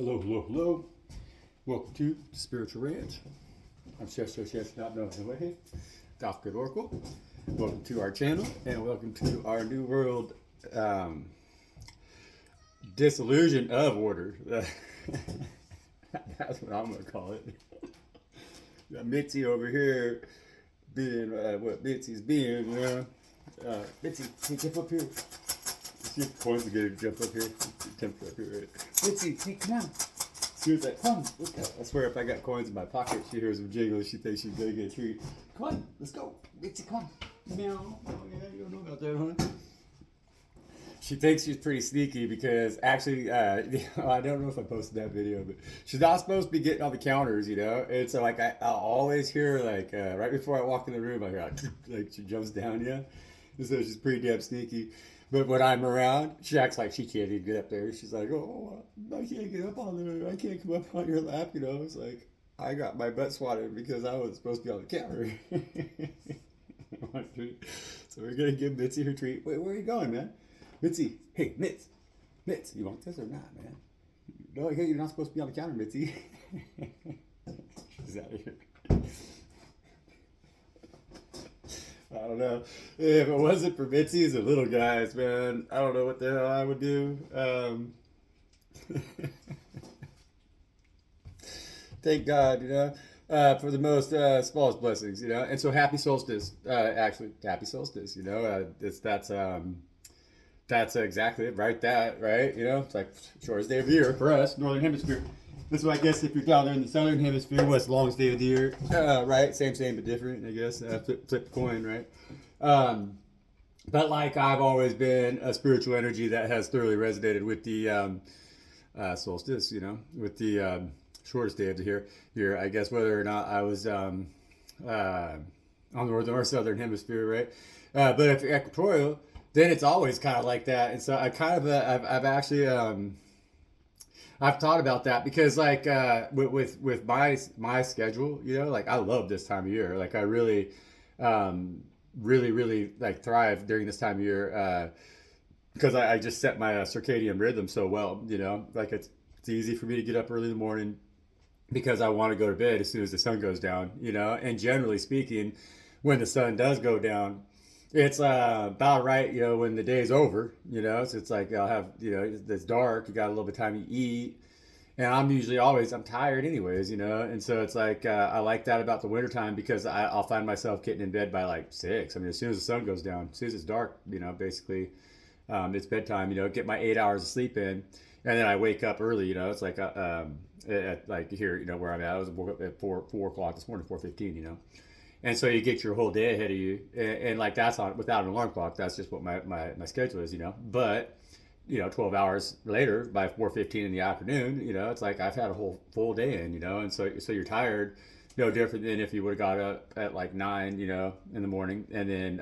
Hello, hello, hello. Welcome to Spiritual Ranch. I'm Chef, not known the way, Dr. Oracle. Welcome to our channel and welcome to our new world disillusion of order. That's what I'm going to call it. Got Mitzi over here being what Mitzi's being, you know. Mitzi, hey, jump up here. See if coins are going to jump up here. Jump up here, right? Mitzi, hey, come on. She was like, come. I swear if I got coins in my pocket, she hears them jiggle. She thinks she's going to get a treat. Come on, let's go. Mitzi, come on. Meow. Oh, yeah, you don't know about that, huh? She thinks she's pretty sneaky because actually, I don't know if I posted that video, but she's not supposed to be getting on the counters, you know? And so, like, I'll always hear, like, right before I walk in the room, I hear, like, she jumps down, yeah? And so she's pretty damn sneaky. But when I'm around, she acts like she can't even get up there. She's like, oh, I can't get up on there. I can't come up on your lap, you know? It's like, I got my butt swatted because I was supposed to be on the counter. So we're going to give Mitzi her treat. Wait, where are you going, man? Mitzi, hey, Mitz, you want this or not, man? No, hey, you're not supposed to be on the counter, Mitzi. She's out of here. I don't know. If it wasn't for Mitzi's and little guys, man, I don't know what the hell I would do. Thank God, you know, for the most smallest blessings, you know. And so happy solstice, actually, happy solstice, you know. That's exactly it, right? That, right? You know, it's like shortest day of the year for us, Northern Hemisphere. This is why I guess if you're down there in the Southern Hemisphere, what's the longest day of the year? Right? Same, but different, I guess. Flip the coin, right? But like I've always been a spiritual energy that has thoroughly resonated with the solstice, you know, with the shortest day of the year. I guess whether or not I was on the Northern or Southern Hemisphere, right? But if you're equatorial, then it's always kind of like that. And so I kind of, I've actually, I've thought about that because like, with my schedule, you know, like I love this time of year. Like I really, really like thrive during this time of year, because I just set my circadian rhythm so well, you know, like it's easy for me to get up early in the morning because I want to go to bed as soon as the sun goes down, you know, and generally speaking, when the sun does go down, it's about right, you know, when the day's over, you know, so it's like I'll have, you know, it's dark, you got a little bit of time to eat, and I'm tired anyways, you know, and so it's like I like that about the wintertime because I'll find myself getting in bed by like 6. I mean, as soon as the sun goes down, as soon as it's dark, you know, basically it's bedtime, you know, get my 8 hours of sleep in, and then I wake up early, you know, it's like at like here, you know, where I'm at, I was woke up at 4 o'clock this morning, 4:15, you know. And so you get your whole day ahead of you, and like that's on without an alarm clock. That's just what my schedule is, you know. But you know, 12 hours later, by 4:15 in the afternoon, you know, it's like I've had a whole full day in, you know, and so you're tired, no different than if you would have got up at like 9, you know, in the morning, and then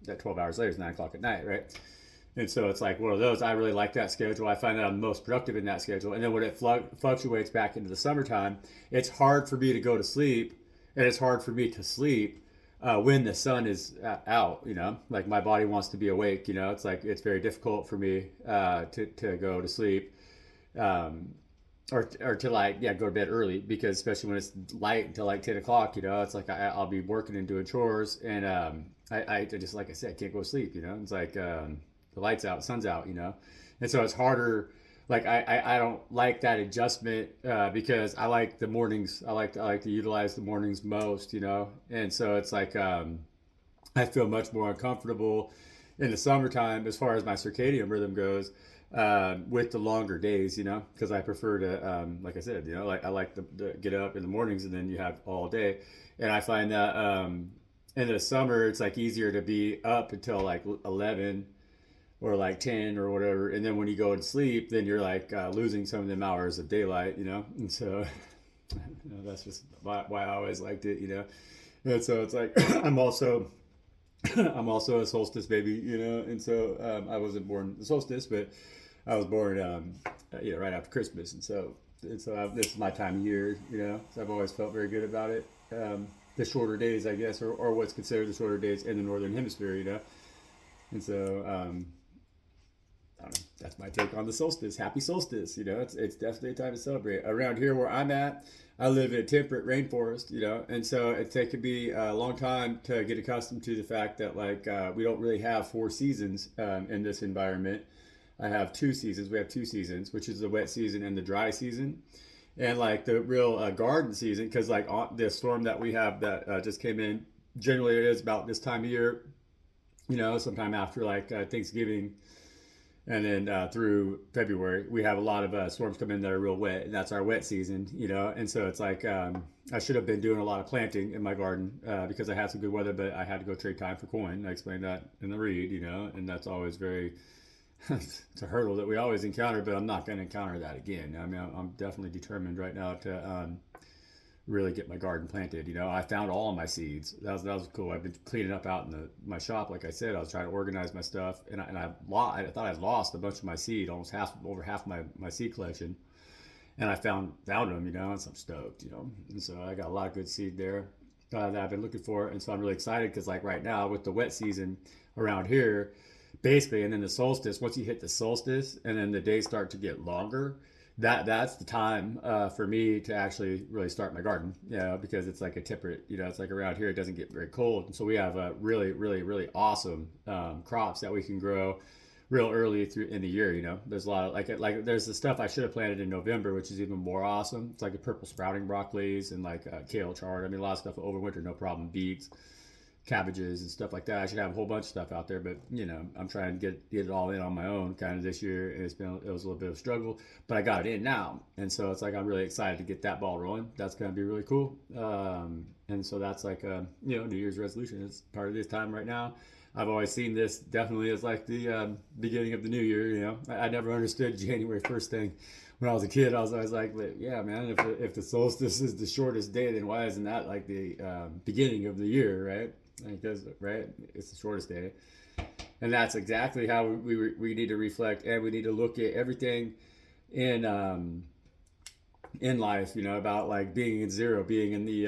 at 12 hours later, it's 9 o'clock at night, right? And so it's like one of those. I really like that schedule. I find that I'm most productive in that schedule. And then when it fluctuates back into the summertime, it's hard for me to go to sleep and it's hard for me to sleep when the sun is out, you know, like my body wants to be awake, you know, it's like it's very difficult for me to go to sleep, or to like, yeah, go to bed early because especially when it's light until like 10 o'clock, you know, it's like I'll be working and doing chores, and I just, like I said, can't go to sleep, you know, it's like the lights out, sun's out, you know, and so it's harder. Like I don't like that adjustment because I like the mornings. I like to utilize the mornings most, you know. And so it's like I feel much more uncomfortable in the summertime as far as my circadian rhythm goes with the longer days, you know, because I prefer to, like I said, you know, like I like to get up in the mornings and then you have all day. And I find that in the summer it's like easier to be up until like 11 or like 10 or whatever, and then when you go to sleep then you're like losing some of them hours of daylight, you know. And so you know, that's just why I always liked it, you know. And so it's like I'm also a solstice baby, you know. And so I wasn't born the solstice, but I was born you know, right after Christmas. And so this is my time of year, you know, so I've always felt very good about it. The shorter days, I guess, or what's considered the shorter days in the northern hemisphere, you know. And so I don't know. that's my take on the solstice. Happy solstice. It's definitely a time to celebrate. Around here where I'm at, I live in a temperate rainforest, and so it could be a long time to get accustomed to the fact that like we don't really have 4 seasons in this environment. I have 2 seasons. We have 2 seasons, which is the wet season and the dry season, and like the real garden season. Because like the storm that we have that just came in, generally it is about this time of year, sometime after like Thanksgiving, and then through February, we have a lot of storms come in that are real wet, and that's our wet season, And so it's like I should have been doing a lot of planting in my garden because I had some good weather, but I had to go trade time for coin. I explained that in the read, and that's always very it's a hurdle that we always encounter, but I'm not going to encounter that again. I mean, I'm definitely determined right now to really get my garden planted. I found all of my seeds. That was cool. I've been cleaning up out in my shop. Like I said, I was trying to organize my stuff, and I thought I'd lost a bunch of my seed, almost over half my seed collection. And I found them, and so I'm stoked, And so I got a lot of good seed there that I've been looking for, and so I'm really excited because like right now with the wet season around here, basically, and then the solstice. Once you hit the solstice, and then the days start to get longer, that's the time for me to actually really start my garden. Because it's like a temperate. It's like around here it doesn't get very cold, and so we have really, really, really awesome crops that we can grow real early through in the year. There's a lot of like there's the stuff I should have planted in November, which is even more awesome. It's like the purple sprouting broccolis and like kale chard. I mean, a lot of stuff over winter, no problem. Beets, cabbages and stuff like that. I should have a whole bunch of stuff out there, but I'm trying to get it all in on my own kind of this year, and it was a little bit of a struggle, but I got it in now, and so it's like I'm really excited to get that ball rolling. That's going to be really cool, and so that's like a New Year's resolution. It's part of this time right now. I've always seen this definitely as like the beginning of the new year. I never understood January 1st thing. When I was a kid, I was always like, yeah, man, if the solstice is the shortest day, then why isn't that like the beginning of the year, right? Because right, it's the shortest day, and that's exactly how we need to reflect, and we need to look at everything in life, about like being in zero, being in the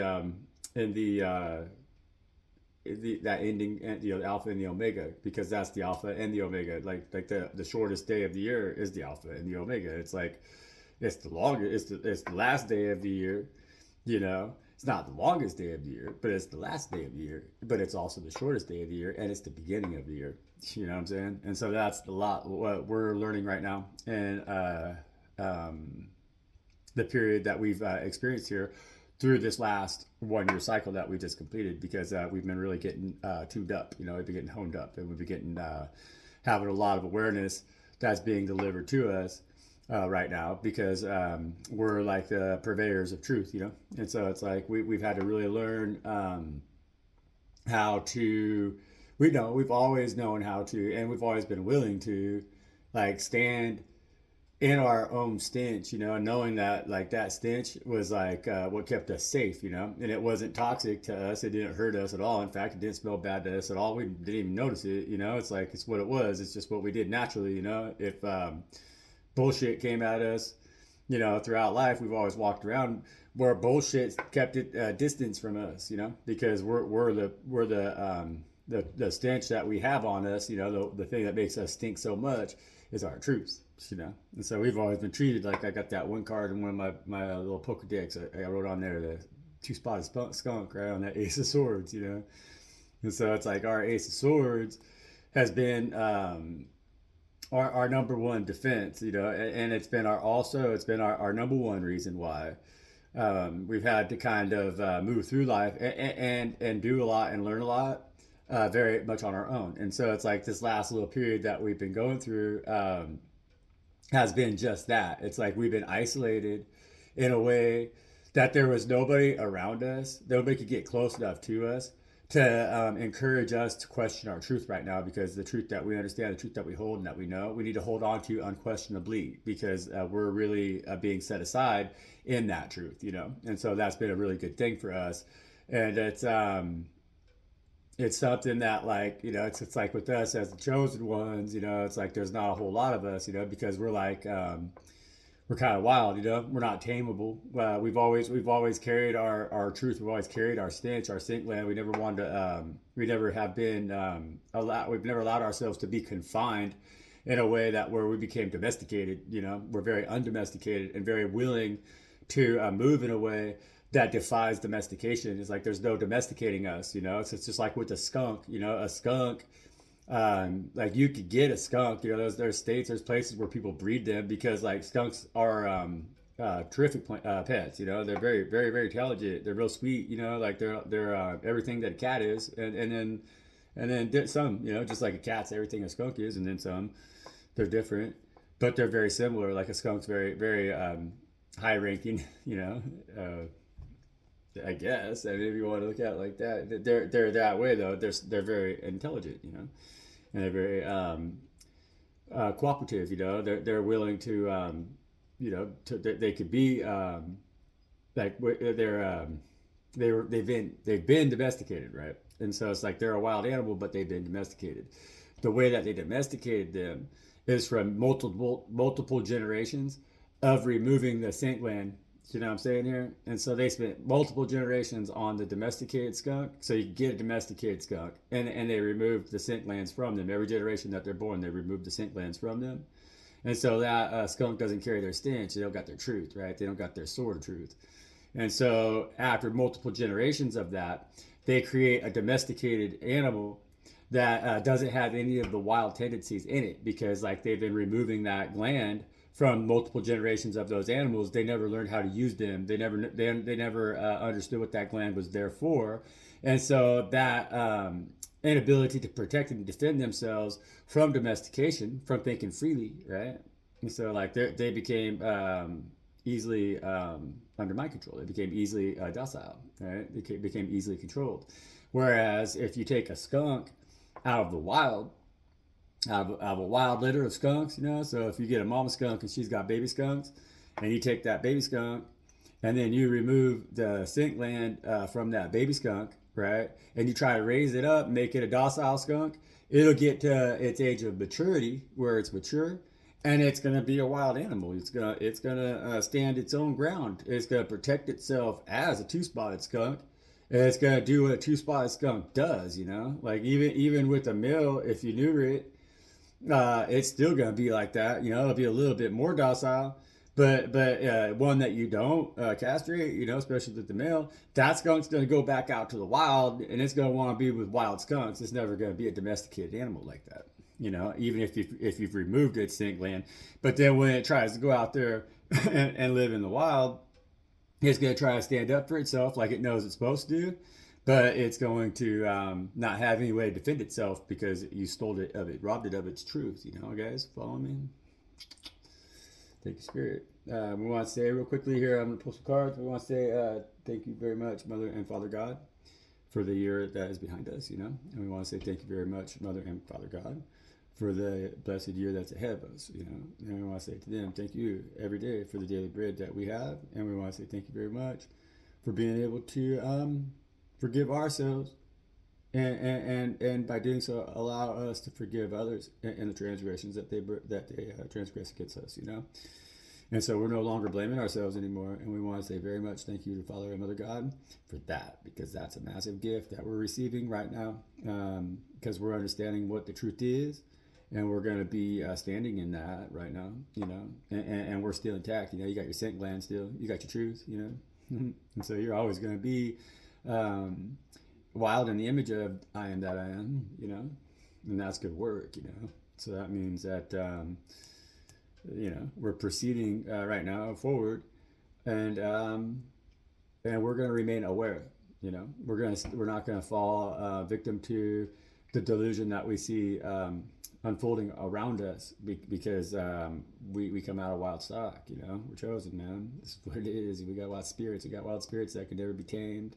that ending, the alpha and the omega, because that's the alpha and the omega. Like the shortest day of the year is the alpha and the omega. It's like it's the longest. It's the last day of the year, It's not the longest day of the year, but it's the last day of the year. But it's also the shortest day of the year, and it's the beginning of the year. You know what I'm saying? And so that's a lot what we're learning right now, and the period that we've experienced here through this last 1 year cycle that we just completed, because we've been really getting tuned up. We've been getting honed up, and we've been getting having a lot of awareness that's being delivered to us right now, because we're like the purveyors of truth, And so it's like we've had to really learn how to. We've always known how to, and we've always been willing to, like, stand in our own stench, knowing that like that stench was like what kept us safe, and it wasn't toxic to us. It didn't hurt us at all. In fact, it didn't smell bad to us at all. We didn't even notice it. It's like it's what it was. It's just what we did naturally. If bullshit came at us, throughout life, we've always walked around where bullshit kept it distance from us, because we're the stench that we have on us, the thing that makes us stink so much is our truth, And so we've always been treated like, I got that one card in one of my little Pokedex. I wrote on there the 2-spotted skunk, right, on that Ace of Swords, And so it's like our Ace of Swords has been our number one defense, and it's been our number one reason why we've had to kind of move through life and do a lot and learn a lot very much on our own. And so it's like this last little period that we've been going through has been just that. It's like we've been isolated in a way that there was nobody around us, nobody could get close enough to us to encourage us to question our truth right now, because the truth that we understand, the truth that we hold and that we know, we need to hold on to unquestionably, because we're really being set aside in that truth, And so that's been a really good thing for us. And it's something that, like, it's like with us as the chosen ones, it's like there's not a whole lot of us, because we're like we're kind of wild, we're not tameable. We've always carried our truth. We've always carried our stench, our sink land. We never wanted to we never have been we've never allowed ourselves to be confined in a way that where we became domesticated. You know, we're very undomesticated and very willing to move in a way that defies domestication. It's like there's no domesticating us. You know, it's just like with a skunk. You know, a skunk. Like you could get a skunk. You know, there's states, there's places where people breed them because like skunks are terrific pets. You know, they're very, very, very intelligent. They're real sweet. You know, like they're everything that a cat is, and then some. You know, just like a cat's everything a skunk is, and then some. They're different, but they're very similar. Like a skunk's very, very high ranking. You know. I guess. I mean, if you want to look at it like that, they're that way though. They're very intelligent, you know, and they're very cooperative. You know, they're willing to, you know, they could be like they've been domesticated, right? And so it's like they're a wild animal, but they've been domesticated. The way that they domesticated them is from multiple generations of removing the scent gland. You know what I'm saying here? And so they spent multiple generations on the domesticated skunk. So you get a domesticated skunk, and they removed the scent glands from them. Every generation that they're born, they remove the scent glands from them. And so that skunk doesn't carry their stench. They don't got their truth, right? They don't got their sword of truth. And so after multiple generations of that, they create a domesticated animal that doesn't have any of the wild tendencies in it because like they've been removing that gland from multiple generations of those animals. They never learned how to use them. They never understood what that gland was there for. And so that inability to protect and defend themselves from domestication, from thinking freely, right? And so like they became easily under my control. They became easily docile, right? They became easily controlled. Whereas if you take a skunk out of the wild, out of a wild litter of skunks, you know, so if you get a mama skunk and she's got baby skunks, and you take that baby skunk, and then you remove the scent gland from that baby skunk, right, and you try to raise it up, make it a docile skunk, it'll get to its age of maturity, where it's mature, and it's gonna be a wild animal. It's gonna stand its own ground. It's gonna protect itself as a two-spotted skunk. And it's gonna do what a two-spotted skunk does, you know. Like even with a male, if you neuter it, it's still gonna be like that. You know, it'll be a little bit more docile. But one that you don't castrate, you know, especially with the male, that skunk's gonna go back out to the wild, and it's gonna want to be with wild skunks. It's never gonna be a domesticated animal like that. You know, even if you've removed its scent gland, but then when it tries to go out there and live in the wild, it's going to try to stand up for itself like it knows it's supposed to do, but it's going to not have any way to defend itself because you stole it of it, robbed it of its truth. You know, guys, follow me? Thank you, Spirit. We want to say real quickly here, I'm going to pull some cards. We want to say thank you very much, Mother and Father God, for the year that is behind us, you know. And we want to say thank you very much, Mother and Father God, for the blessed year that's ahead of us, you know. And we want to say to them, thank you every day for the daily bread that we have. And we want to say thank you very much for being able to forgive ourselves and by doing so, allow us to forgive others in the transgressions that they transgress against us, you know. And so we're no longer blaming ourselves anymore. And we want to say very much thank you to Father and Mother God for that, because that's a massive gift that we're receiving right now, because we're understanding what the truth is. And we're going to be standing in that right now, you know, and we're still intact. You know, you got your scent gland still, you got your truth, you know, and so you're always going to be wild in the image of I am that I am, you know, and that's good work, you know. So that means that, you know, we're proceeding right now forward, and we're going to remain aware, you know. We're not going to fall victim to the delusion that we see unfolding around us because we come out of wild stock, you know. We're chosen, man. This is what it is. We got wild spirits. We got wild spirits that can never be tamed.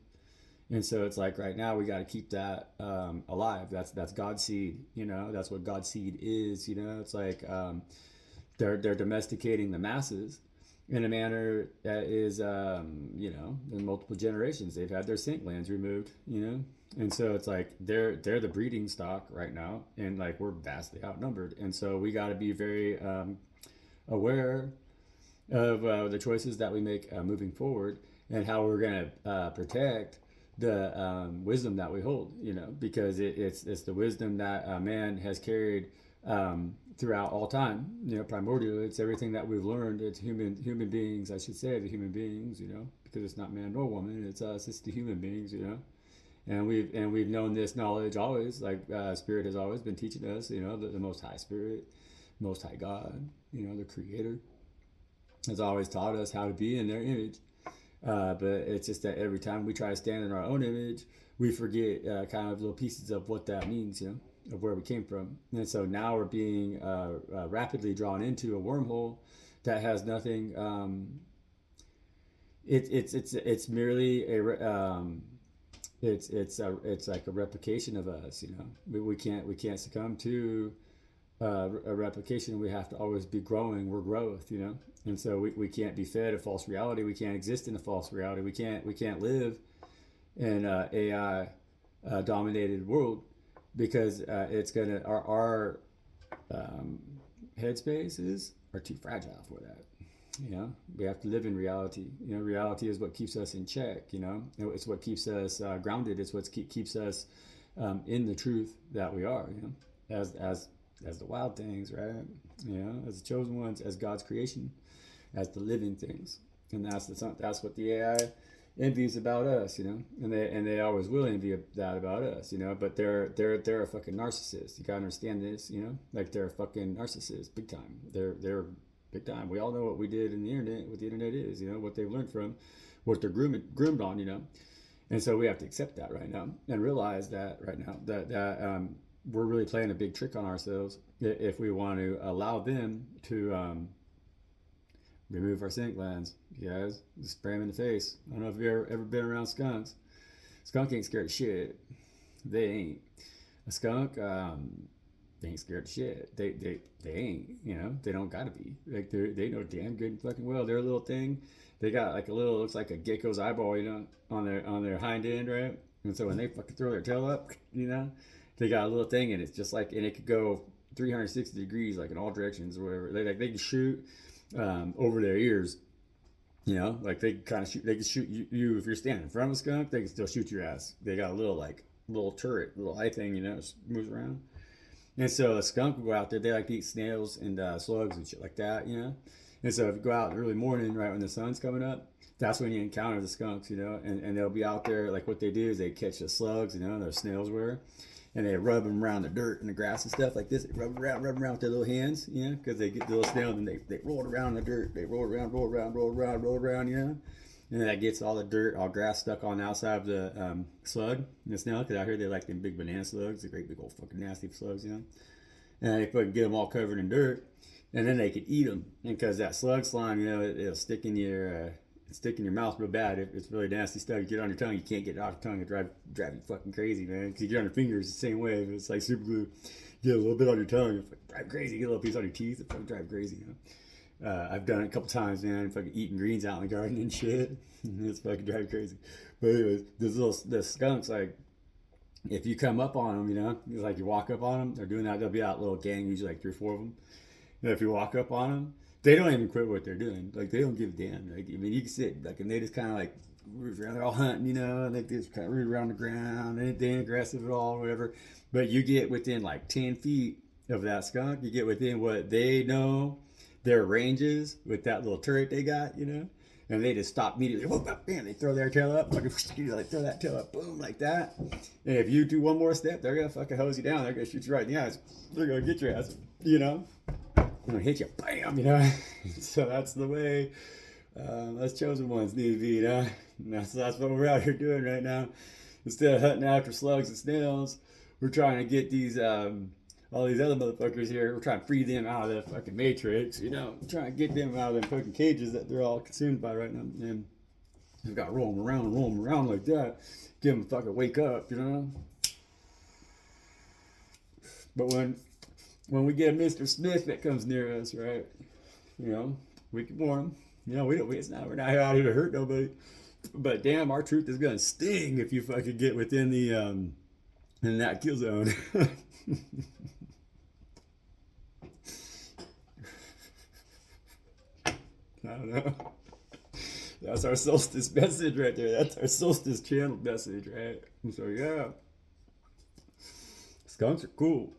And so it's like right now we got to keep that alive. That's God's seed, you know. That's what God's seed is, you know. It's like they're domesticating the masses in a manner that is, you know, in multiple generations they've had their scent glands removed, you know. And so it's like they're the breeding stock right now, and like we're vastly outnumbered. And so we got to be very aware of the choices that we make moving forward, and how we're going to protect the wisdom that we hold, you know, because it's the wisdom that man has carried throughout all time. Primordial. It's everything that we've learned. It's human beings, I should say, the human beings. Because it's not man nor woman. It's us. It's the human beings. And we've known this knowledge always. Like Spirit has always been teaching us. The Most High Spirit, Most High God. The Creator has always taught us how to be in their image. But it's just that every time we try to stand in our own image, we forget kind of little pieces of what that means, of where we came from. And so now we're being rapidly drawn into a wormhole that has nothing. It's merely it's like a replication of us. We can't succumb to a replication. We have to always be growing. We're growth. And so we can't be fed a false reality. We can't exist in a false reality. We can't live in a AI dominated world, because it's gonna our headspaces are too fragile for that. We have to live in reality. Reality is what keeps us in check. It's what keeps us grounded. It's what keeps us in the truth that we are. As the wild things, right? As the chosen ones, as God's creation, as the living things. And that's what the AI envies about us, and they always will envy that about us, but they're a fucking narcissist. You gotta understand this, like they're a fucking narcissist, big time. They're big time. We all know what we did in the internet, what the internet is, what they've learned from, what they're groomed on, and so we have to accept that right now and realize that right now that we're really playing a big trick on ourselves if we want to allow them to remove our scent glands. You guys, just spray them in the face. I don't know if you've ever been around skunks. Skunk ain't scared of shit. They ain't. A skunk, they ain't scared of shit. They ain't. They don't gotta be. Like they know damn good and fucking well. Their little thing, they got like a little, looks like a gecko's eyeball, on their hind end, right? And so when they fucking throw their tail up, they got a little thing, and it's just like, and it could go 360 degrees, like in all directions or whatever. They can shoot over their ears. Like they kind of shoot. They can shoot you if you're standing in front of a skunk. They can still shoot your ass. They got a little turret, little eye thing, moves around. And so a skunk will go out there. They like to eat snails and slugs and shit like that, And so if you go out in the early morning, right when the sun's coming up, that's when you encounter the skunks, and they'll be out there. Like what they do is they catch the slugs, the snails were, and they rub them around the dirt and the grass and stuff like this. They rub around with their little hands, because they get the little snail and they roll it around in the dirt. They roll around, and that gets all the dirt, all grass stuck on the outside of the slug, the snail, because I heard they like them big banana slugs, the great big old fucking nasty slugs, And they fucking get them all covered in dirt, and then they could eat them, and because that slug slime, it'll stick in your mouth real bad. It's really nasty stuff. You get it on your tongue, you can't get it off your tongue. It drive you fucking crazy, man. Because you get it on your fingers the same way. It's like super glue. You get a little bit on your tongue, it drive crazy. You get a little piece on your teeth, it fucking drive crazy. I've done it a couple times, man. Fucking eating greens out in the garden and shit. It's fucking drive crazy. But anyways, the skunks, like, if you come up on them, it's like you walk up on them. They're doing that. They'll be out, little gang, usually like 3 or 4 of them. And if you walk up on them, they don't even quit what they're doing. Like, they don't give a damn. Like, I mean, you can sit, like, and they just kind of like root around. They're all hunting, and they just kind of root around the ground. They ain't aggressive at all, or whatever. But you get within like 10 feet of that skunk. You get within what they know their ranges with that little turret they got, and they just stop immediately. Whoop, bam, they throw their tail up, fucking like throw that tail up, boom, like that. And if you do one more step, they're gonna fucking hose you down. They're gonna shoot you right in the eyes. They're gonna get your ass, They're gonna hit you, bam, So that's the way us chosen ones need to be, And that's what we're out here doing right now. Instead of hunting after slugs and snails, we're trying to get these all these other motherfuckers here. We're trying to free them out of the fucking matrix, trying to get them out of them fucking cages that they're all consumed by right now. And we've got to roll them around like that. Give them a fucking wake up, But when we get Mr. Smith that comes near us, right, we can warn him. We're not out here to hurt nobody. But damn, our truth is gonna sting if you fucking get within the in that kill zone. I don't know. That's our Solstice message right there. That's our Solstice channel message, right? So yeah, skunks are cool.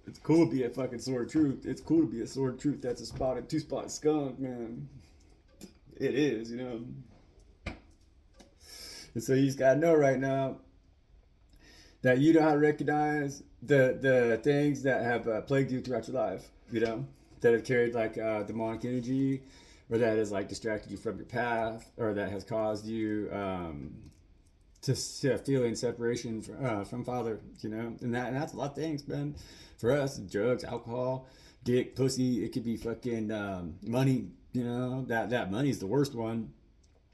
It's cool to be a fucking sword of truth. It's cool to be a sword of truth. That's a spotted, two-spot skunk, man. It is, you know. And so you just gotta know right now that you know how to recognize the things that have plagued you throughout your life, you know, that have carried like demonic energy, or that has like distracted you from your path, or that has caused you to feel in separation from Father, you know, and that's a lot of things, man. For us, drugs, alcohol, dick, pussy. It could be fucking money, you know. That money's the worst one.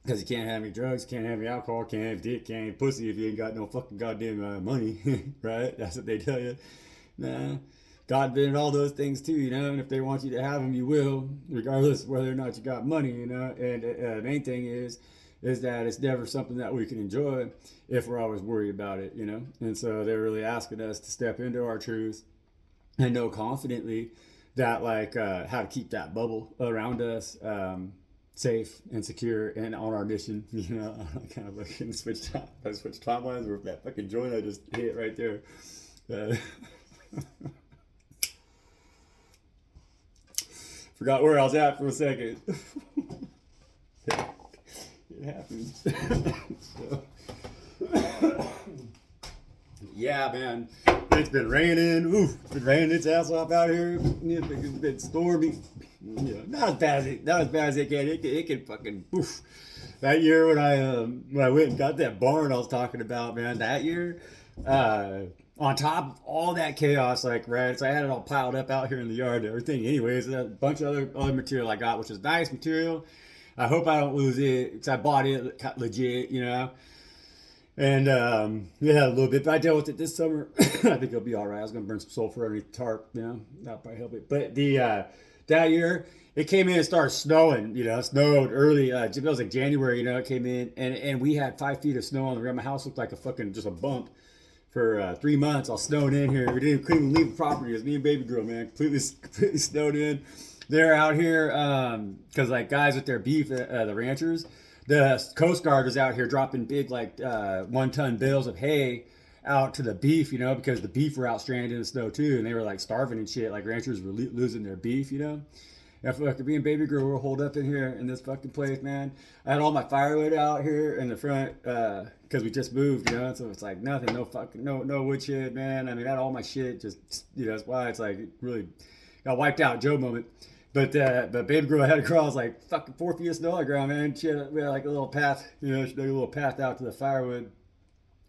Because you can't have any drugs, can't have any alcohol, can't have dick, can't have pussy if you ain't got no fucking goddamn money, right? That's what they tell you. Nah, God invented all those things too, you know. And if they want you to have them, you will, regardless of whether or not you got money, you know. And the main thing is that it's never something that we can enjoy if we're always worried about it, you know. And so they're really asking us to step into our truth and know confidently that, like, how to keep that bubble around us. Safe and secure and on our mission, you know. I kind of fucking switch timelines with that fucking joint I just hit right there. Forgot where I was at for a second. It happens. So, yeah, man. It's been raining. Oof, it's been raining its ass off out here. It's been stormy. Yeah, not as bad as it can. It can fucking poof. That year when I went and got that barn I was talking about, man. That year, on top of all that chaos, like rats, I had it all piled up out here in the yard and everything. Anyways, a bunch of other material I got, which is nice material. I hope I don't lose it because I bought it legit, you know. And yeah, a little bit, but I dealt with it this summer. I think it'll be all right. I was gonna burn some sulfur underneath the tarp, you know. That'll probably help it. But that year, it came in and started snowing, you know. It snowed early. It was like January, you know. It came in, and we had 5 feet of snow on the ground. My house looked like a fucking just a bump for 3 couldn't even leave the property. It was me and baby girl, man, completely snowed in. They're out here because like guys with their beef, the ranchers, the Coast Guard was out here dropping big like 1-ton bales of hay out to the beef, you know, because the beef were out stranded in the snow too, and they were like starving and shit. Like ranchers were losing their beef, you know. And fucking me and baby girl were holed up in here in this fucking place, man. I had all my firewood out here in the front because we just moved, you know. So it's like nothing, no wood shit, man. I mean, I had all my shit, just, you know. That's why it's like it really got wiped out, Joe moment. But baby girl had to cross like fucking 4 feet of snow on the ground, man. We had like a little path, you know. She dug a little path out to the firewood.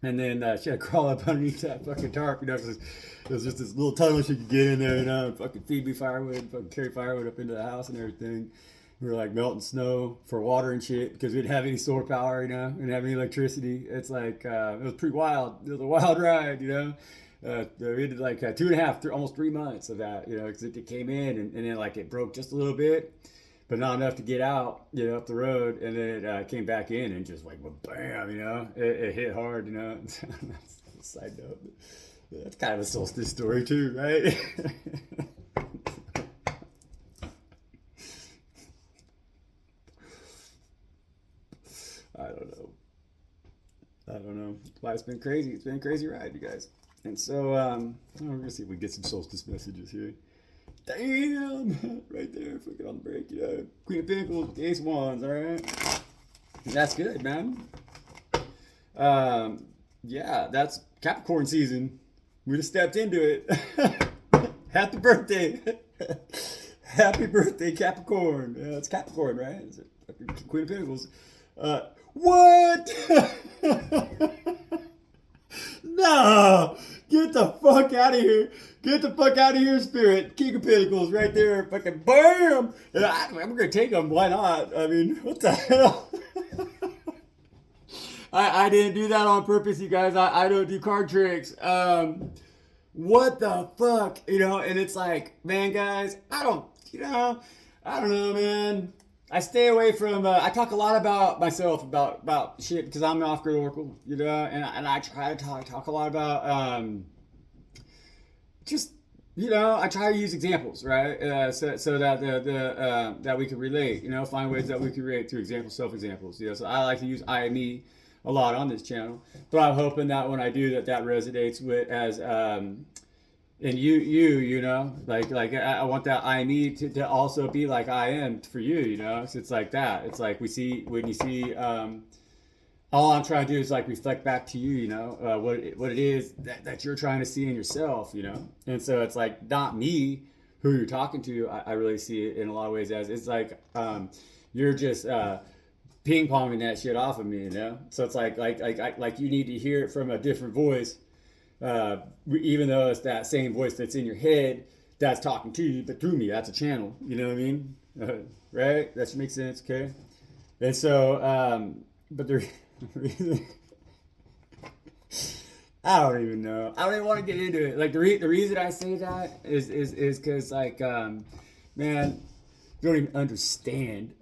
And then she had to crawl up underneath that fucking tarp, you know, because it was just this little tunnel she could get in there, you know, and fucking feed me firewood, fucking carry firewood up into the house and everything. We were like melting snow for water and shit because we didn't have any solar power, you know, we didn't have any electricity. It's like, it was pretty wild. It was a wild ride, you know. We did like 2.5, almost 3 months of that, you know, because it came in and then like it broke just a little bit, but not enough to get out, you know, up the road. And then it came back in and just like, bam, you know, it hit hard, you know. Side note, that's kind of a Solstice story too, right? I don't know. Life's been crazy. It's been a crazy ride, you guys. And so, we're gonna see if we get some Solstice messages here. Damn! Right there, fucking on the break, you know. Queen of Pentacles with the Ace of Wands, alright? That's good, man. Yeah, that's Capricorn season. We just stepped into it. Happy birthday! Happy birthday, Capricorn. It's Capricorn, right? It's Queen of Pentacles. What? No! Get the fuck out of here. Get the fuck out of here, Spirit. King of Pentacles right there. Fucking bam! I'm going to take them. Why not? I mean, what the hell? I didn't do that on purpose, you guys. I don't do card tricks. What the fuck? You know, and it's like, man, guys, I don't know, man. I stay away from, I talk a lot about myself, about shit, because I'm an off-grid oracle, you know, and I try to talk a lot about, just, you know, I try to use examples, right? So that that we can relate, you know, find ways that we can relate through examples, self-examples, you know. So I like to use I and me a lot on this channel, but I'm hoping that when I do that resonates with as And you know, like I want that I me to also be like I am for you, you know. So it's like that. It's like we see when you see all I'm trying to do is like reflect back to you, you know, what it is that you're trying to see in yourself, you know. And so it's like not me who you're talking to. I really see it in a lot of ways as it's like you're just ping ponging that shit off of me, you know. So it's like you need to hear it from a different voice, even though it's that same voice that's in your head that's talking to you, but through me. That's a channel. You know what I mean? Right? That should make sense. Okay. And so, but the reason I don't even know. I don't even want to get into it. Like the reason I say that is because like man, you don't even understand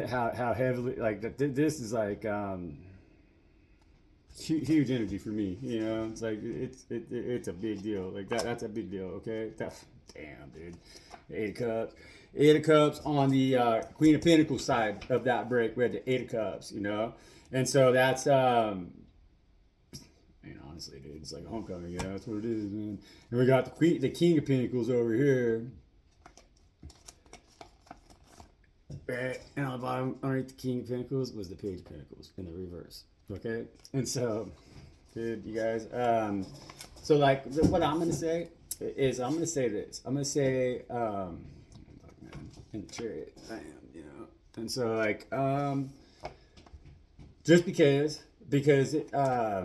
how heavily like this is like huge energy for me. You know, it's like it's a big deal. Like that's a big deal. Okay, damn dude, Eight of Cups. Eight of Cups on the Queen of Pentacles side of that break. We had the Eight of Cups. You know, and so that's man, honestly, dude, it's like homecoming. You know, that's what it is, man. And we got the King of Pentacles over here. And on the bottom, underneath the King of Pentacles, was the Page of Pentacles in the reverse. Okay? And so, dude, you guys, so like, what I'm going to say is, I'm going to say this. I'm going to say, in the chariot, I am, you know. And so, like, just because it, you got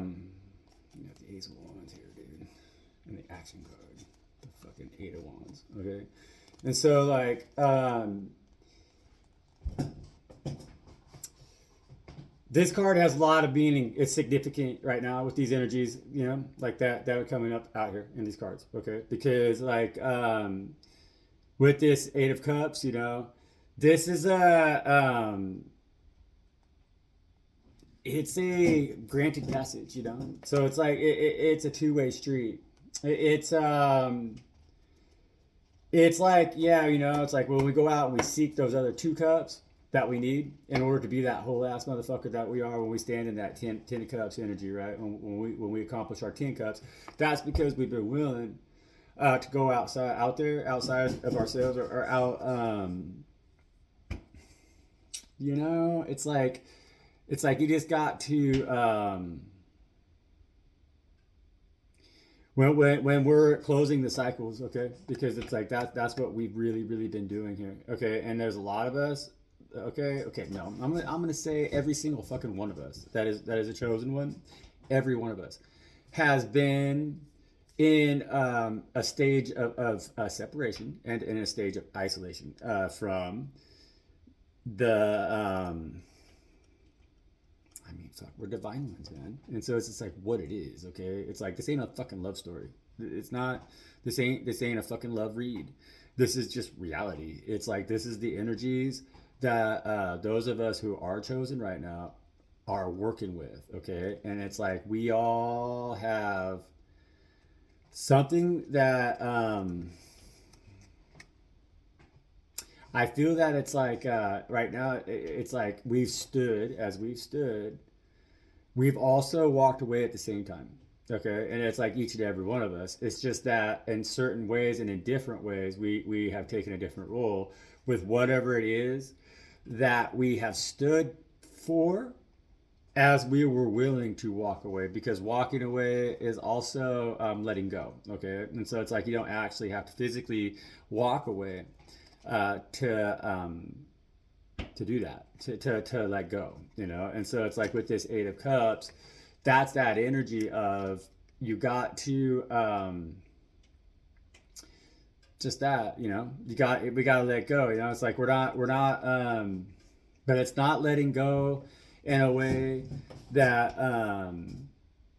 the Ace of Wands here, dude. And the action card. The fucking Eight of Wands. Okay? And so, like, this card has a lot of meaning. It's significant right now with these energies, you know, like that are coming up out here in these cards, okay? Because like with this Eight of Cups, you know, this is it's a granted passage, you know. So it's like it's a two-way street. It's like, yeah, you know, it's like when we go out and we seek those other two cups that we need in order to be that whole ass motherfucker that we are when we stand in that 10 of cups energy, right? When we accomplish our 10 cups, that's because we've been willing to go outside of ourselves or out, you know, it's like you just got to, when we're closing the cycles, okay, because it's like that's what we've really been doing here, okay, and there's a lot of us, okay, no, I'm gonna say every single fucking one of us that is a chosen one, every one of us has been in a stage of separation and in a stage of isolation from the I mean, fuck, we're divine ones, man. And so it's just like what it is, okay? It's like this ain't a fucking love story. It's not. This ain't a fucking love read. This is just reality. It's like this is the energies that those of us who are chosen right now are working with, okay? And it's like we all have something that I feel that it's like right now it's like we've stood. We've also walked away at the same time. Okay, and it's like each and every one of us. It's just that in certain ways and in different ways, we have taken a different role with whatever it is that we have stood for as we were willing to walk away, because walking away is also letting go. Okay, and so it's like you don't actually have to physically walk away to do that, to let go, you know. And so it's like with this Eight of Cups, that's that energy of you got to just that, you know, we got to let go, you know. It's like we're not but it's not letting go in a way that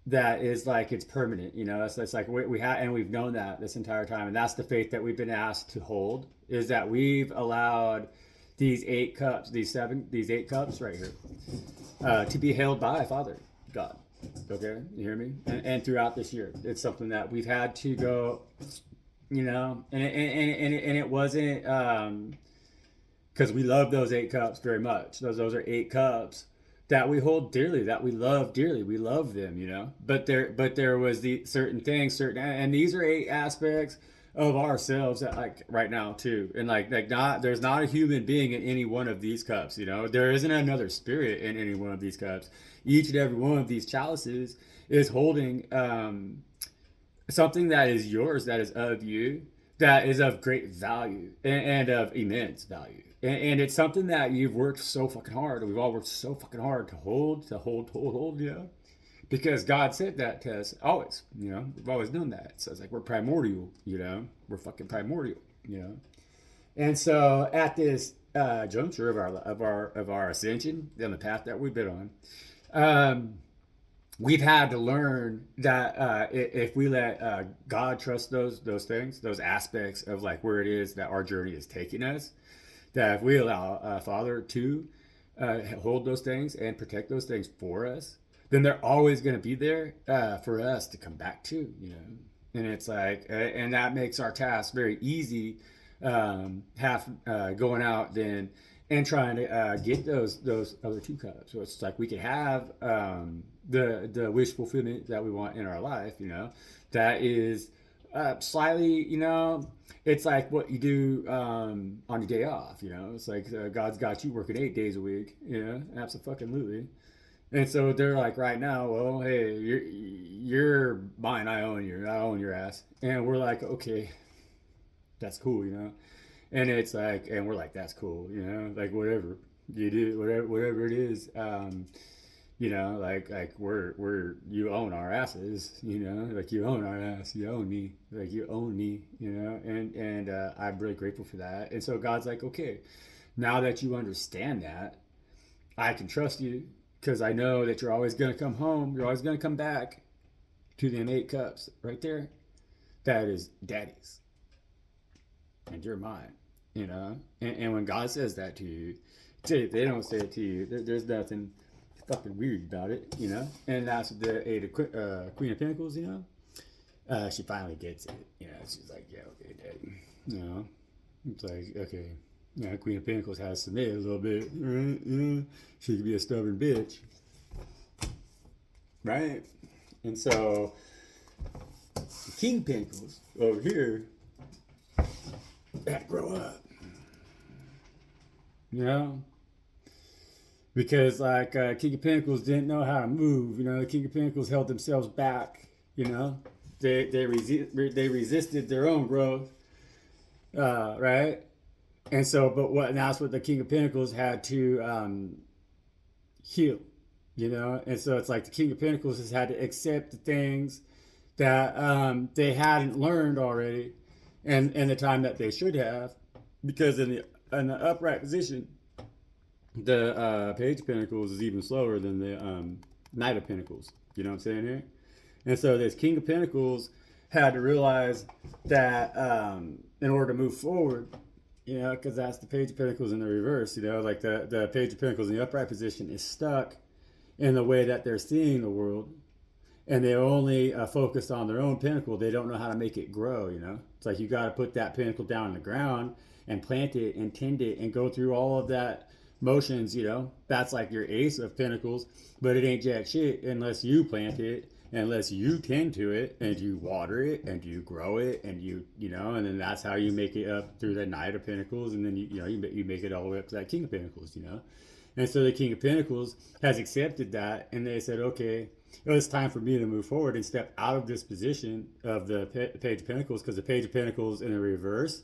that is like it's permanent, you know. It's like we have, and we've known that this entire time, and that's the faith that we've been asked to hold, is that we've allowed these eight cups right here to be held by Father God. Okay, you hear me? And throughout this year, it's something that we've had to go, you know, and it wasn't because we love those eight cups very much. Those are eight cups that we hold dearly, that we love dearly. We love them, you know. But there was the certain things, certain, and these are 8 aspects of ourselves that, like, right now too, and like not there's not a human being in any one of these cups, you know. There isn't another spirit in any one of these cups. Each and every one of these chalices is holding something that is yours, that is of you, that is of great value and of immense value. And it's something that you've worked so fucking hard. We've all worked so fucking hard to hold, you know, because God said that to us always, you know. We've always done that. So it's like we're primordial, you know. We're fucking primordial, you know. And so at this juncture of our ascension on the path that we've been on, we've had to learn that if we let God trust those things, those aspects of like where it is that our journey is taking us, that if we allow Father to hold those things and protect those things for us, then they're always going to be there for us to come back to, you know. And it's like, and that makes our task very easy, half going out then and trying to get those other 2 cups. So it's like we can have the wish fulfillment that we want in our life, you know, that is slightly, you know, it's like what you do on your day off, you know. It's like God's got you working 8 days a week, you know, absolutely. And so they're like, right now, well, hey, you're mine, I own your ass, and we're like, okay, that's cool, you know. And it's like, and we're like, that's cool, you know, like whatever you do, whatever it is, you know, like we're you own our asses, you know, like you own our ass, you own me, like you own me, you know. And I'm really grateful for that. And so God's like, okay, now that you understand that, I can trust you because I know that you're always going to come home, you're always going to come back to them 8 cups right there. That is daddy's, and you're mine, you know. And when God says that to you, they don't say it to you. There's nothing fucking weird about it, you know. And that's the Queen of Pentacles, you know. She finally gets it, you know. She's like, yeah, okay, daddy, you know. It's like, okay, you know, Queen of Pentacles has to submit a little bit, right? You know, she could be a stubborn bitch, right? And so the King of Pentacles over here had to grow up, you know, because like King of Pentacles didn't know how to move. You know, the King of Pentacles held themselves back. You know, they resisted their own growth, right? And so, but what? And that's what the King of Pentacles had to heal. You know, and so it's like the King of Pentacles has had to accept the things that they hadn't learned already, and the time that they should have, because in the upright position, the Page of Pentacles is even slower than the Knight of Pentacles. You know what I'm saying here? And so this King of Pentacles had to realize that in order to move forward, you know, because that's the Page of Pentacles in the reverse, you know, like the Page of Pentacles in the upright position is stuck in the way that they're seeing the world. And they only focused on their own pentacle. They don't know how to make it grow, you know? It's like you got to put that pentacle down in the ground and plant it and tend it and go through all of that motions, you know? That's like your Ace of Pentacles, but it ain't jack shit unless you plant it, unless you tend to it and you water it and you grow it and you know, and then that's how you make it up through the Knight of Pentacles, and then you make it all the way up to that King of Pentacles, you know? And so the King of Pentacles has accepted that, and they said, okay, it's time for me to move forward and step out of this position of the Page of Pentacles, because the Page of Pentacles in the reverse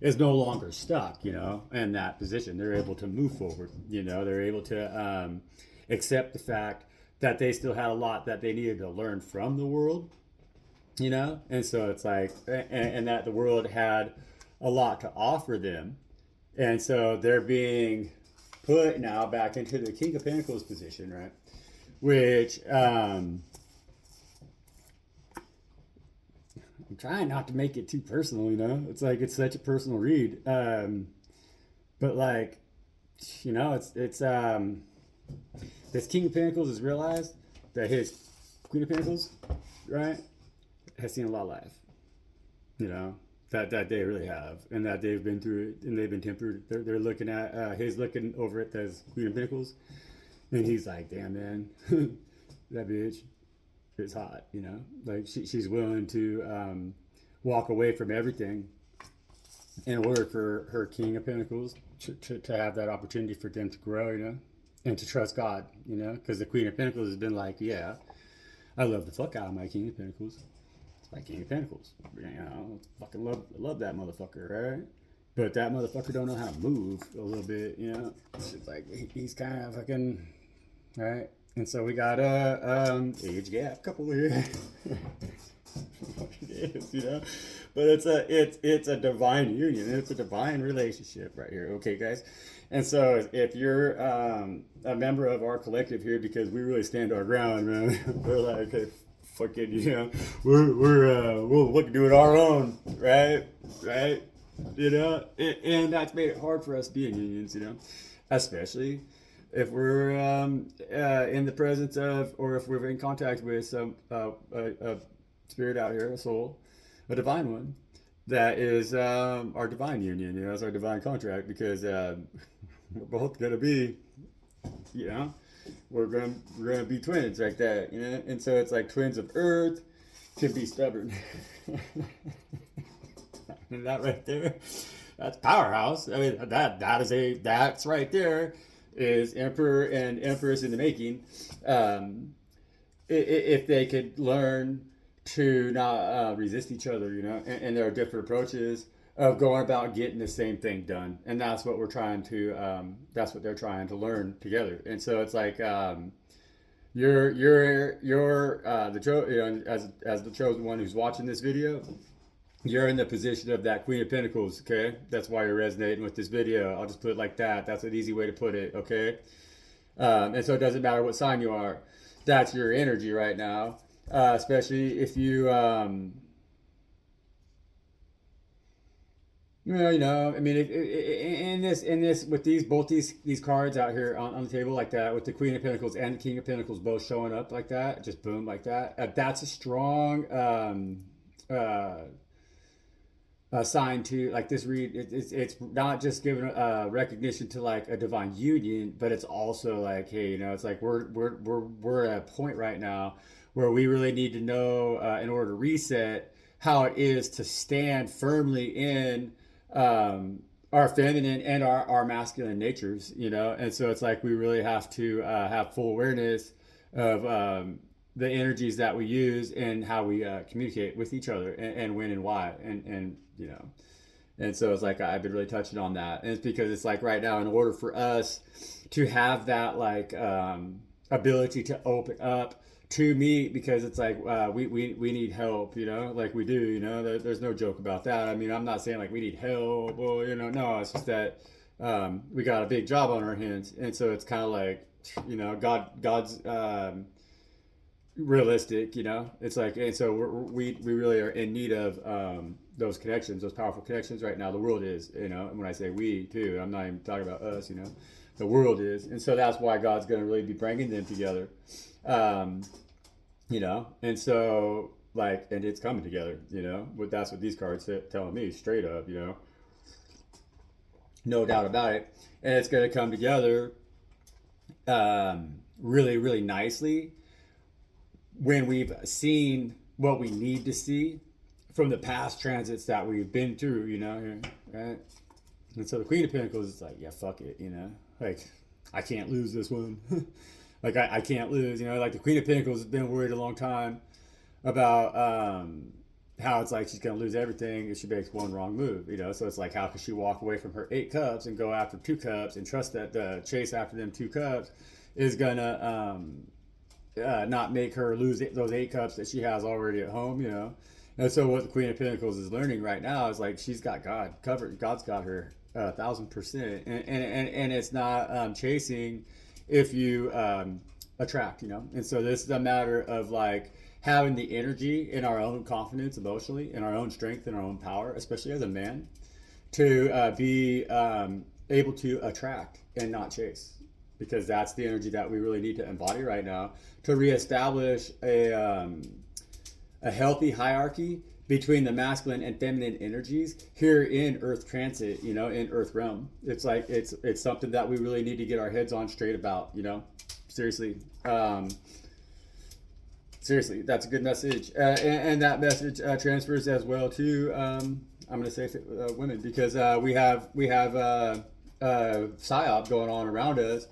is no longer stuck, you know, in that position. They're able to move forward, you know. They're able to accept the fact that they still had a lot that they needed to learn from the world, you know. And so it's like, and that the world had a lot to offer them. And so they're being put now back into the King of Pentacles position, right? Which I'm trying not to make it too personal, you know. It's like it's such a personal read, but like, you know, it's this King of Pentacles has realized that his Queen of Pentacles, right, has seen a lot of life, you know, that they really have, and that they've been through it, and they've been tempered. They're looking at his looking over at his Queen of Pentacles, And he's like, damn, man, that bitch is hot, you know? Like, she's willing to walk away from everything in order for her King of Pentacles to have that opportunity for them to grow, you know? And to trust God, you know? Because the Queen of Pentacles has been like, yeah, I love the fuck out of my King of Pentacles. It's my King of Pentacles. You know, fucking love that motherfucker, right? But that motherfucker don't know how to move a little bit, you know? It's like, he's kind of fucking, right? And so we got a age gap couple here. It is, you know? But it's a divine union. It's a divine relationship right here, okay, guys? And so if you're a member of our collective here, because we really stand our ground, man, we're like, okay, fucking, you know, we'll look do it our own, right? You know, and that's made it hard for us being unions, you know, especially if we're in the presence of, or if we're in contact with some a spirit out here, a soul, a divine one, that is our divine union, you know, it's our divine contract, because we're both gonna be, you know, we're gonna be twins like that, you know, and so it's like twins of earth can be stubborn. And that right there, that's powerhouse. I mean, that's right there is emperor and empress in the making. If they could learn to not resist each other, you know, and there are different approaches of going about getting the same thing done, and that's what we're trying to. That's what they're trying to learn together, and so it's like you're the you know, as the chosen one who's watching this video. You're in the position of that Queen of Pentacles, okay? That's why you're resonating with this video. I'll just put it like that. That's an easy way to put it, okay? And so it doesn't matter what sign you are. That's your energy right now. Especially if you, well, you know, I mean, in this, with both these cards out here on the table like that, with the Queen of Pentacles and the King of Pentacles both showing up like that, just boom like that. That's a strong, sign to like this read. It's not just giving recognition to like a divine union, but it's also like, hey, you know, it's like we're at a point right now where we really need to know in order to reset how it is to stand firmly in our feminine and our masculine natures, you know. And so it's like we really have to have full awareness of the energies that we use and how we communicate with each other, and when and why, and you know. And so it's like I've been really touching on that, and it's because it's like right now, in order for us to have that like ability to open up to me, because it's like we need help, you know, like we do, you know. There's no joke about that. I mean, I'm not saying like we need help, well, you know, no, it's just that we got a big job on our hands, and so it's kind of like, you know, God's realistic, you know. It's like, and so we really are in need of those connections, those powerful connections right now. The world is, you know, and when I say we too, I'm not even talking about us, you know. The world is, and so that's why God's going to really be bringing them together, you know. And so like, and it's coming together, you know. But that's what these cards telling me straight up, you know, no doubt about it. And it's going to come together really, really nicely when we've seen what we need to see from the past transits that we've been through, you know, right? And so the Queen of Pentacles is like, yeah, fuck it, you know, like, I can't lose this one. Like, I can't lose, you know. Like, the Queen of Pentacles has been worried a long time about how it's like she's going to lose everything if she makes one wrong move, you know. So it's like, how can she walk away from her 8 cups and go after 2 cups and trust that the chase after them 2 cups is going to not make her lose those 8 cups that she has already at home, you know. And so what the Queen of Pentacles is learning right now is like, she's got God covered. God's got her 1,000%, and it's not chasing if you attract, you know. And so this is a matter of like having the energy in our own confidence emotionally, in our own strength, in our own power, especially as a man, to be able to attract and not chase, because that's the energy that we really need to embody right now to reestablish a healthy hierarchy between the masculine and feminine energies here in Earth transit, you know, in Earth realm. It's like, it's something that we really need to get our heads on straight about, you know. Seriously. Seriously, that's a good message, and that message transfers as well to I'm going to say women, because we have psyop going on around us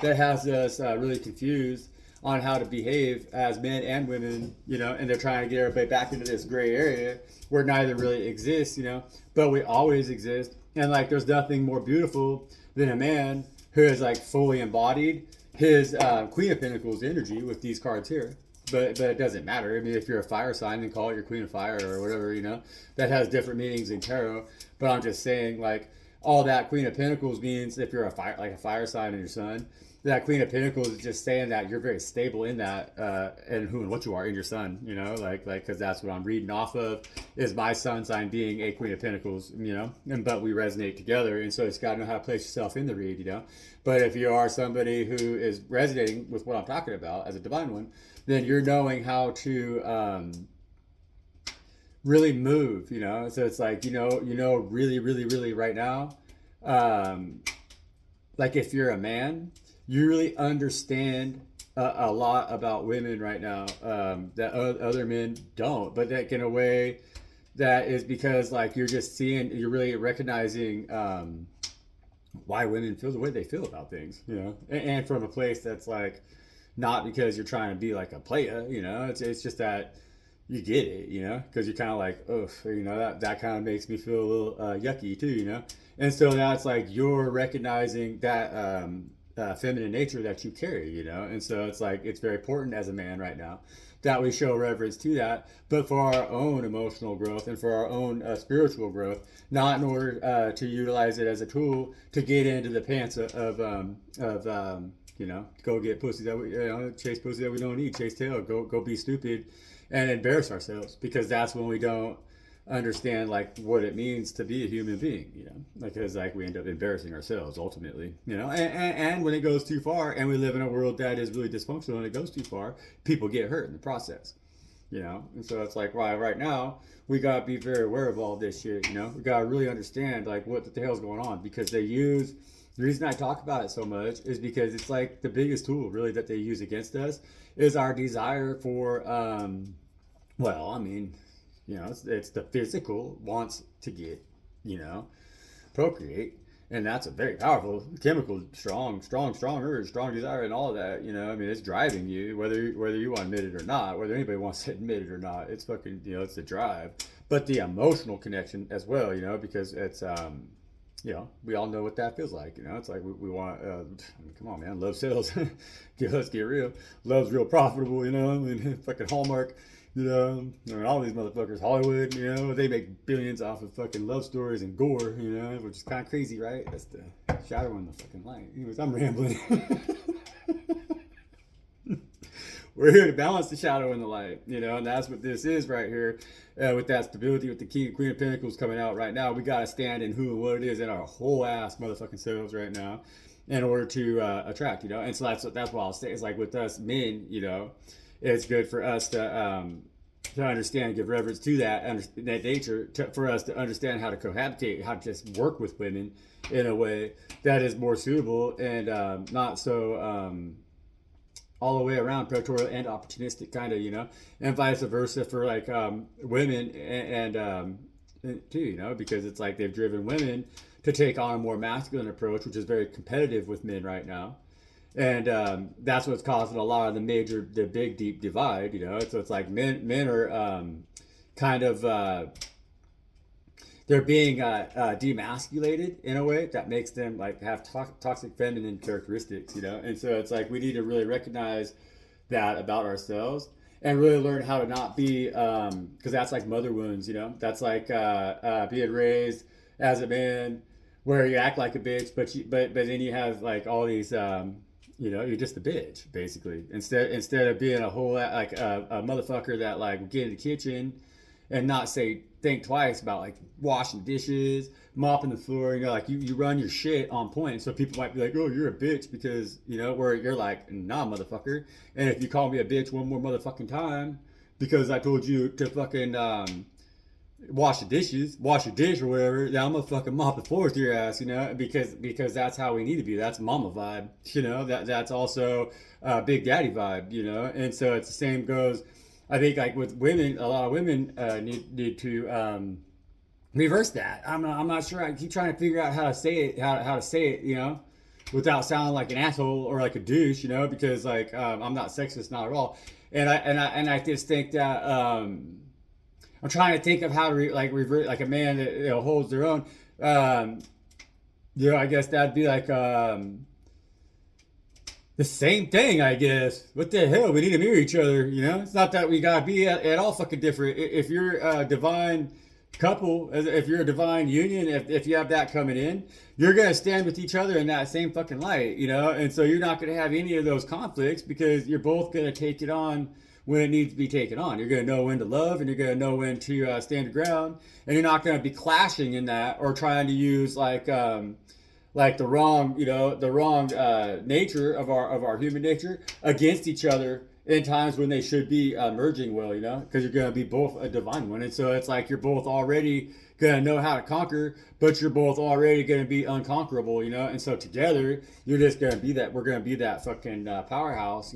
that has us really confused on how to behave as men and women, and they're trying to get everybody back into this gray area where neither really exists, but we always exist, and like there's nothing more beautiful than a man who is like fully embodied his Queen of Pentacles energy with these cards here. But it doesn't matter. I mean, if you're a fire sign, then call it your Queen of Fire or whatever, That has different meanings in tarot. But I'm just saying, like, all that Queen of Pentacles means if you're a fire sign in your sun, that Queen of Pentacles is just saying that you're very stable in that, and who and what you are in your sun, because that's what I'm reading off of, is my sun sign being a Queen of Pentacles, but we resonate together, and so it's got to know how to place yourself in the read, But if you are somebody who is resonating with what I'm talking about as a divine one, then you're knowing how to really move, So it's like, really, really, really right now, like if you're a man, you really understand a lot about women right now that other men don't. But like in a way that is because like you're really recognizing why women feel the way they feel about things, and from a place that's like, not because you're trying to be like a player, it's just that you get it, because you're kind of like, oh, that kind of makes me feel a little yucky too, And so now it's like you're recognizing that feminine nature that you carry, And so it's like, it's very important as a man right now that we show reverence to that, but for our own emotional growth and for our own spiritual growth, not in order to utilize it as a tool to get into the pants of go get pussy that we, chase pussy that we don't need, chase tail, go be stupid and embarrass ourselves, because that's when we don't understand like what it means to be a human being, because like we end up embarrassing ourselves ultimately, and when it goes too far, and we live in a world that is really dysfunctional, and it goes too far, people get hurt in the process, and so it's like, right now we gotta be very aware of all this shit, we gotta really understand like what the hell's going on, because the reason I talk about it so much is because it's like the biggest tool really that they use against us is our desire for it's the physical wants to get, procreate, and that's a very powerful chemical, strong urge, strong desire, and all of that. It's driving you, whether you want to admit it or not, whether anybody wants to admit it or not. It's fucking, it's the drive, but the emotional connection as well, because it's we all know what that feels like. It's like we want. Come on, man, love sells. Let's get real. Love's real profitable. Fucking Hallmark. All these motherfuckers, Hollywood, they make billions off of fucking love stories and gore, which is kind of crazy, right? That's the shadow in the fucking light. Anyways, I'm rambling. We're here to balance the shadow and the light, and that's what this is right here. With that stability, with the Queen of Pentacles coming out right now, we got to stand in who and what it is in our whole ass motherfucking selves right now in order to attract, and so that's what I'll say. It's like with us men, it's good for us to understand, give reverence to that nature, for us to understand how to cohabitate, how to just work with women in a way that is more suitable and not so all the way around predatory and opportunistic, kind of, and vice versa for like women and too, because it's like they've driven women to take on a more masculine approach, which is very competitive with men right now. And that's what's causing a lot of the big deep divide, So it's like men are kind of they're being demasculated in a way that makes them like have toxic feminine characteristics, And so it's like we need to really recognize that about ourselves and really learn how to not be, because that's like mother wounds, That's like being raised as a man where you act like a bitch, but then you have like all these. You're just a bitch, basically. Instead of being a whole like a motherfucker that like get in the kitchen and not think twice about like washing dishes, mopping the floor. Like you run your shit on point. So people might be like, oh, you're a bitch because where you're like, nah, motherfucker. And if you call me a bitch one more motherfucking time because I told you to fucking wash the dishes, wash your dish or whatever. Yeah, I'm gonna fucking mop the floors to your ass, because that's how we need to be. That's mama vibe, that's also big daddy vibe, and so it's the same goes. I think like with women, a lot of women need to reverse that. I'm not sure. I keep trying to figure out how to say it, how to say it, without sounding like an asshole or like a douche, because like I'm not sexist, not at all. And I just think that I'm trying to think of how to revert like a man that holds their own. I guess that'd be like the same thing, I guess. What the hell? We need to mirror each other, It's not that we gotta be at all fucking different. If you're a divine couple, if you're a divine union, if you have that coming in, you're gonna stand with each other in that same fucking light, And so you're not gonna have any of those conflicts because you're both gonna take it on when it needs to be taken on. You're going to know when to love and you're going to know when to stand your ground, and you're not going to be clashing in that or trying to use like the wrong nature of our human nature against each other in times when they should be merging well, because you're going to be both a divine one. And so it's like you're both already going to know how to conquer, but you're both already going to be unconquerable, and so together you're just going to be that. We're going to be that fucking powerhouse,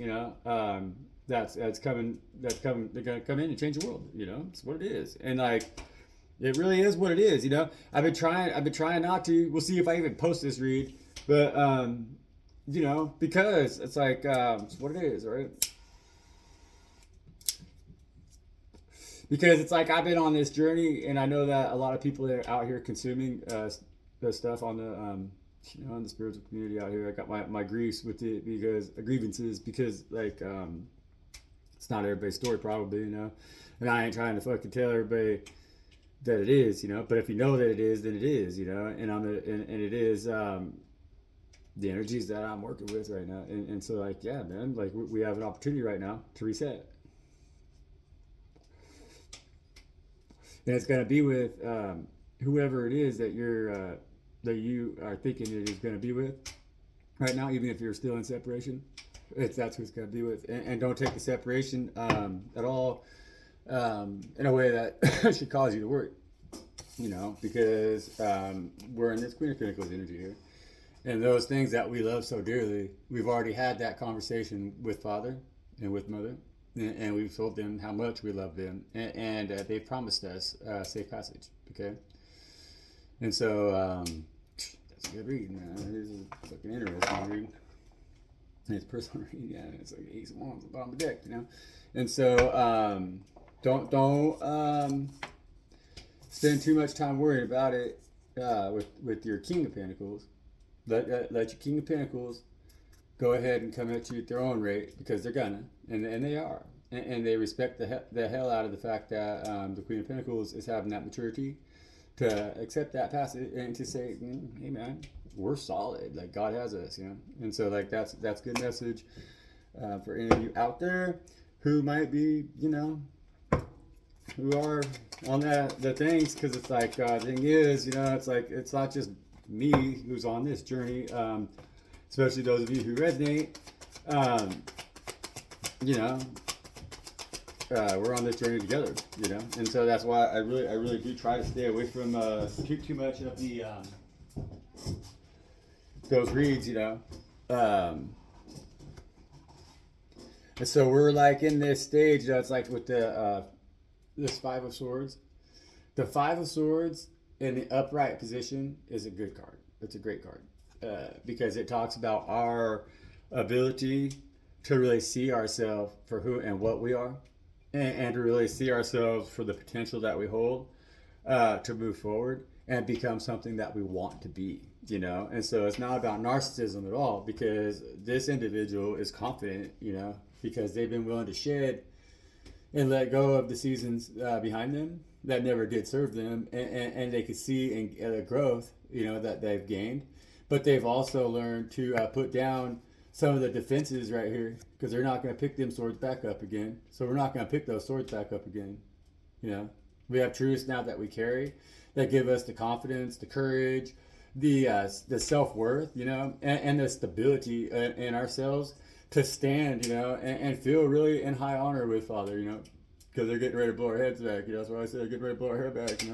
that's coming. They're gonna come in and change the world. It's what it is, and like it really is what it is. I've been trying not to. We'll see if I even post this read, but because it's like it's what it is, right? Because it's like I've been on this journey, and I know that a lot of people are out here consuming the stuff on the on the spiritual community out here. I got my griefs with it because grievances because like it's not everybody's story probably, and I ain't trying to fucking tell everybody that it is, but if you know that it is, then it is, and it is the energies that I'm working with right now, and so like yeah, man, like we have an opportunity right now to reset, and it's gonna be with whoever it is that you are thinking it is gonna be with right now, even if you're still in separation. That's who it's going to be with, and don't take the separation at all in a way that should cause you to worry, because we're in this Queen of Pentacles energy here, and those things that we love so dearly, we've already had that conversation with Father and with Mother, and we've told them how much we love them, and they've promised us safe passage, okay? And so that's a good read, man. This is a fucking interesting read. It's personal reading, yeah. It's like Ace of Wands at the bottom of the deck, And so don't spend too much time worrying about it with your King of Pentacles. Let your King of Pentacles go ahead and come at you at their own rate, because they're gonna, and they are, and they respect the hell out of the fact that the Queen of Pentacles is having that maturity to accept that passage and to say, hey man, we're solid, like God has us, and so like that's good message for any of you out there who might be, who are on the things, because it's like the thing is, it's like it's not just me who's on this journey, especially those of you who resonate, we're on this journey together, and so that's why I really do try to stay away from too much of the those reads, and so we're like in this stage, it's like with the this Five of Swords. The Five of Swords in the upright position is a good card. It's a great card because it talks about our ability to really see ourselves for who and what we are, and to really see ourselves for the potential that we hold to move forward and become something that we want to be, and so it's not about narcissism at all, because this individual is confident, because they've been willing to shed and let go of the seasons behind them that never did serve them, and they could see in the growth, that they've gained, but they've also learned to put down some of the defenses right here, because they're not going to pick them swords back up again. So we're not going to pick those swords back up again. We have truths now that we carry that give us the confidence, the courage, the self-worth, and the stability in ourselves to stand, and feel really in high honor with Father, because they're getting ready to blow our heads back. That's why I said they're getting ready to blow our hair back.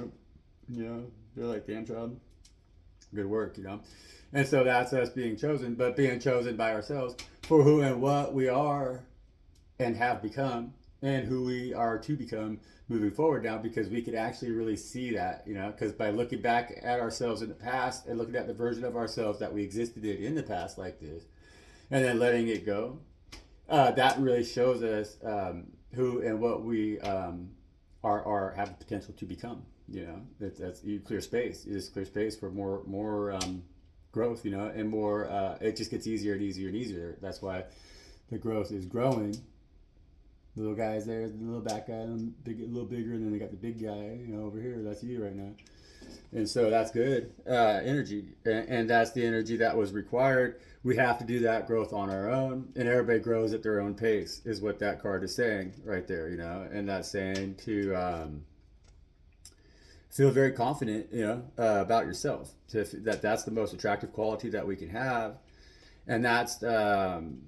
They're like, damn child, good work. And so that's us being chosen, but being chosen by ourselves for who and what we are and have become, and who we are to become moving forward now, because we could actually really see that, because by looking back at ourselves in the past and looking at the version of ourselves that we existed in the past like this, and then letting it go, that really shows us who and what we are have the potential to become. That's you clear space. You just clear space for more growth. And more. It just gets easier and easier and easier. That's why the growth is growing. The little guys there, the little back guy, a little bigger, and then they got the big guy, over here. That's you right now. And so that's good energy, and that's the energy that was required. We have to do that growth on our own, and everybody grows at their own pace, is what that card is saying right there, and that's saying to feel very confident, about yourself. That's the most attractive quality that we can have, and that's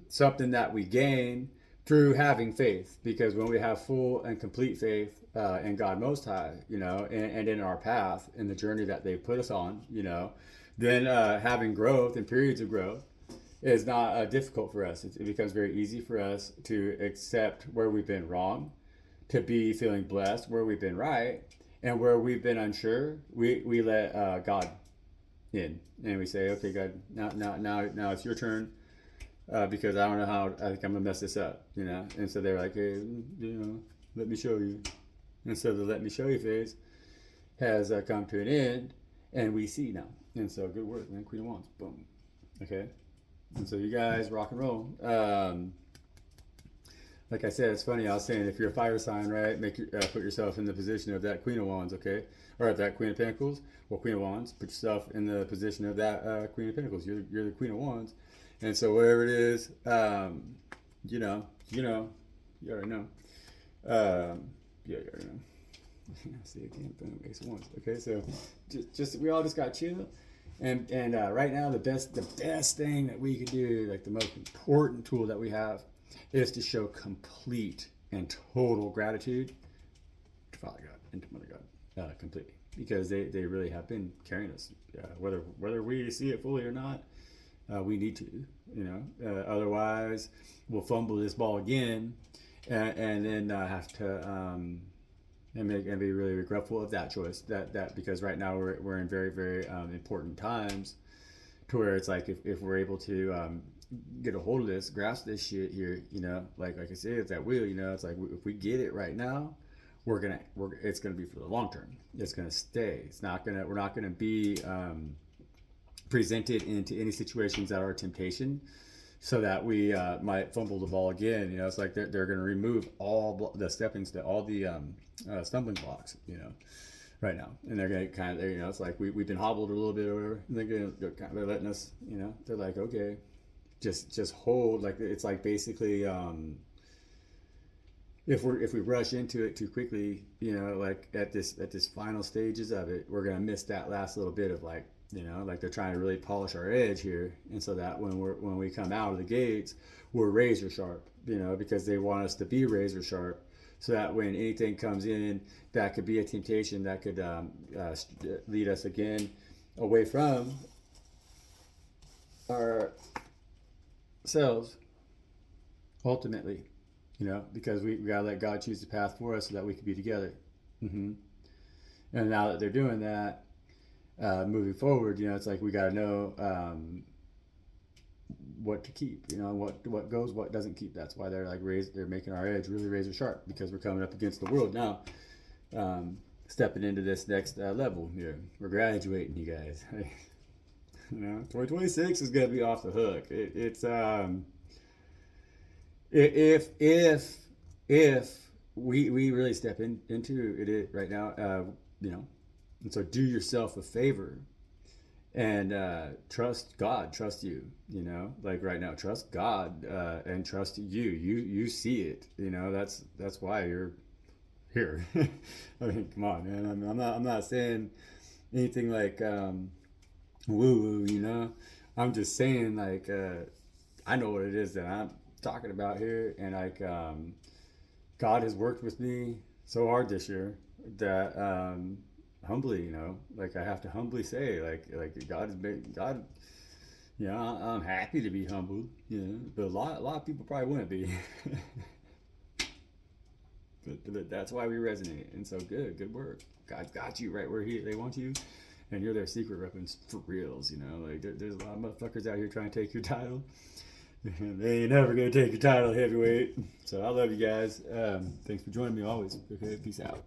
something that we gain through having faith, because when we have full and complete faith in God Most High, and in our path, in the journey that they put us on, then having growth and periods of growth is not difficult for us. It becomes very easy for us to accept where we've been wrong, to be feeling blessed where we've been right, and where we've been unsure, we let God in, and we say, okay, God, now it's your turn. Because I don't know how, I think I'm gonna mess this up, and so they're like, hey, let me show you. And so the let me show you phase has come to an end, and we see now. And so good work, man. Queen of Wands, boom. Okay, and so you guys rock and roll. Like I said, it's funny. I was saying, if you're a fire sign, right, put yourself in the position of that Queen of Wands, okay, or of that Queen of Pentacles. Well, Queen of Wands, put yourself in the position of that Queen of Pentacles. You're the Queen of Wands. And so whatever it is, you already know. Yeah, you already know. See again, boom, Ace of Wands. Okay, so just we all just got chill, and right now the best thing that we can do, like the most important tool that we have, is to show complete and total gratitude to Father God and to Mother God, completely, because they really have been carrying us, whether we see it fully or not. We need to, otherwise we'll fumble this ball again, and then have to and be really regretful of that choice. That because right now we're in very, very important times, to where it's like, if we're able to get a hold of this, grasp this shit here, like I said, it's that wheel, it's like, if we get it right now, it's gonna be for the long term. It's gonna stay. We're not gonna be presented into any situations that are a temptation, so that we might fumble the ball again. It's like they're going to remove all the all the stumbling blocks, right now, and they're going to kind of, it's like we've been hobbled a little bit over, and they're letting us, they're like, okay, just hold. Like, it's like, basically, if we rush into it too quickly, like at this final stages of it, we're going to miss that last little bit of, like, like they're trying to really polish our edge here, and so that when we come out of the gates, we're razor sharp, because they want us to be razor sharp, so that when anything comes in that could be a temptation, that could lead us again away from ourselves, ultimately, because we gotta let God choose the path for us, so that we can be together. And now that they're doing that, moving forward, it's like we got to know what to keep, what goes, what doesn't keep. That's why they're like they're making our edge really razor sharp, because we're coming up against the world now, stepping into this next level here. We're graduating, you guys. 2026 is gonna be off the hook. It's if we really step into it right now, and so do yourself a favor and trust God, trust you, like right now, trust God, and trust you. You see it, that's why you're here. I mean, come on, man. I'm not saying anything like woo woo, I'm just saying, like, I know what it is that I'm talking about here, and like God has worked with me so hard this year that humbly, like I have to humbly say, like God has made God. I'm happy to be humbled, but a lot of people probably wouldn't be. But that's why we resonate. And so good work. God's got you right where they want you, and you're their secret weapons for reals. Like there's a lot of motherfuckers out here trying to take your title. They ain't never gonna take your title, heavyweight. So I love you guys. Thanks for joining me always. Okay, peace out.